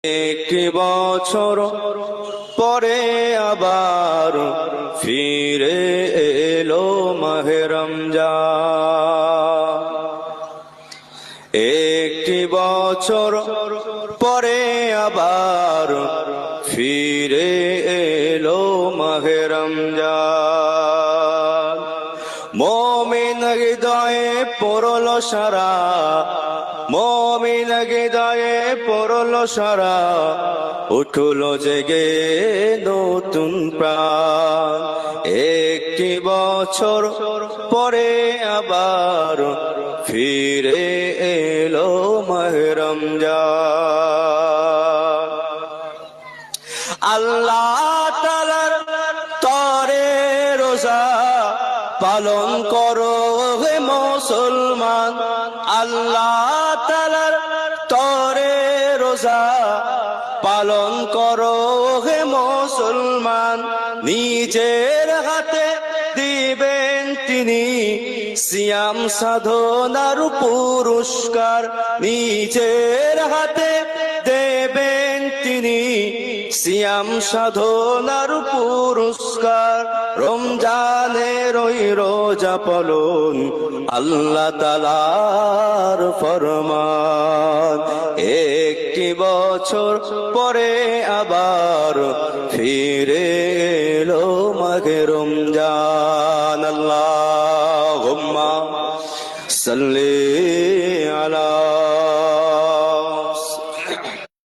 একটি বছর পরে আবার ফিরে এলো মাহে রমজান। একটি বছর পরে আবার ফিরে এলো মাহে রমজান। মুমিন হৃদয়ে পড়ল সারা, মুমিন হৃদয়ে পড়ল সারা, উঠল জেগে নতুন প্রাণ। একটি বছর পরে আবার ফিরে এলো মাহে রমজান। আল্লাহ তাআলার তরে রোজা পালন করো হে মুসলমান। আল্লাহ তাআলার তরে রোজা পালন করো হে মুসলমান। নিজের হাতে দিবেন তিনি সিয়াম সাধনার পুরস্কার। নিজের হাতে দেবেন তিনি সিয়াম সাধনার পুরস্কার। রমজানের ওই রোজা পালন আল্লাহ তাআলার ফরমান। একটি বছর পরে আবার ফিরে এলো মাহে রমজান। আল্লাহুম্মা সাল্লি